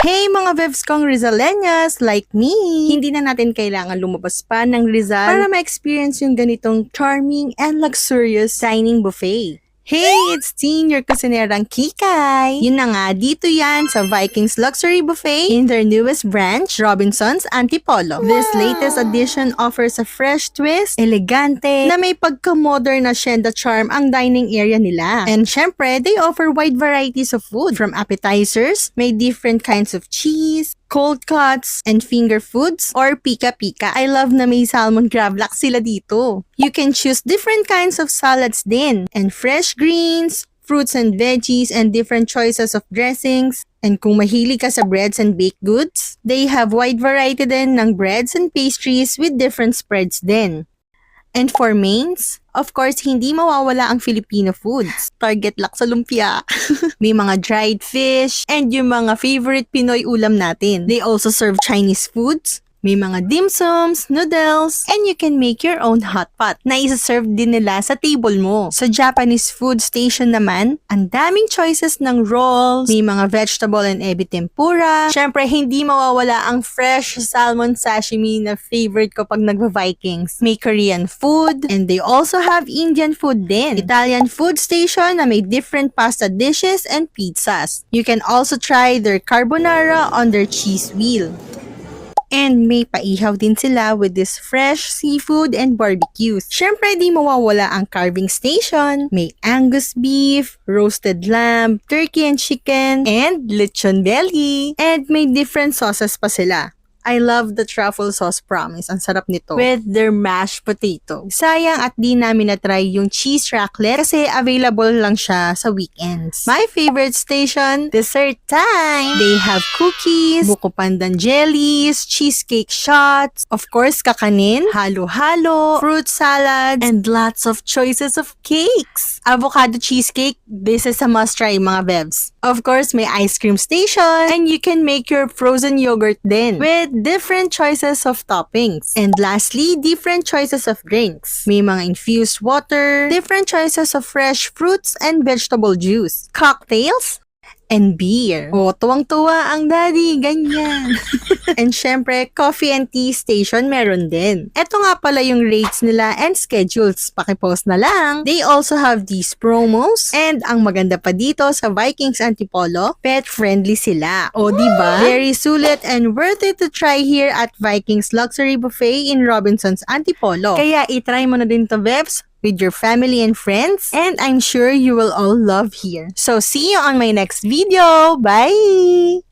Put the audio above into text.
Hey mga Vevs kong Rizaleñas like me! Hindi na natin kailangan lumabas pa ng Rizal para ma-experience yung ganitong charming and luxurious dining buffet. Hey, it's Teen, your kusinerang Kikay! Yun na nga, dito yan sa Vikings Luxury Buffet in their newest branch, Robinson's Antipolo. Wow. This latest edition offers a fresh twist, elegante, na may pagka-modern na Shenda charm ang dining area nila. And syempre, they offer wide varieties of food, from appetizers, may different kinds of cheese, cold cuts, and finger foods, or pika-pika. I love na may salmon gravlax sila dito. You can choose different kinds of salads din, and fresh greens, fruits and veggies, and different choices of dressings. And kung mahilig ka sa breads and baked goods, they have wide variety din ng breads and pastries with different spreads din. And for mains, of course, hindi mawawala ang Filipino foods. Target lak sa lumpia. May mga dried fish, and yung mga favorite Pinoy ulam natin. They also serve Chinese foods. May mga dim sums, noodles, and you can make your own hot pot na isa-serve din nila sa table mo. Sa Japanese food station naman, ang daming choices ng rolls, may mga vegetable and ebi tempura. Syempre, hindi mawawala ang fresh salmon sashimi na favorite ko pag nagva-Vikings. May Korean food, and they also have Indian food din. Italian food station na may different pasta dishes and pizzas. You can also try their carbonara on their cheese wheel. And may paihaw din sila with this fresh seafood and barbecues. Syempre, di mawawala ang carving station. May Angus beef, roasted lamb, turkey and chicken, and lechon belly. And may different sauces pa sila. I love the truffle sauce, promise. Ang sarap nito. With their mashed potato. Sayang at di namin na-try yung cheese raclette kasi available lang siya sa weekends. My favorite station, dessert time! They have cookies, buko pandan jellies, cheesecake shots, of course kakanin, halo-halo, fruit salad, and lots of choices of cakes. Avocado cheesecake, this is a must-try mga bevs. Of course, may ice cream station, and you can make your frozen yogurt din with different choices of toppings. And lastly, different choices of drinks. May mga infused water, different choices of fresh fruits and vegetable juice, cocktails, and beer. Oh, tuwang-tuwa ang daddy, ganyan. And syempre, coffee and tea station meron din. Ito nga pala yung rates nila and schedules. Pakipost na lang. They also have these promos. And ang maganda pa dito sa Vikings Antipolo, pet-friendly sila. O, diba? Very sulit and worth it to try here at Vikings Luxury Buffet in Robinson's Antipolo. Kaya itry mo na din to, Vevs, with your family and friends, and I'm sure you will all love here. So see you on my next video. Bye!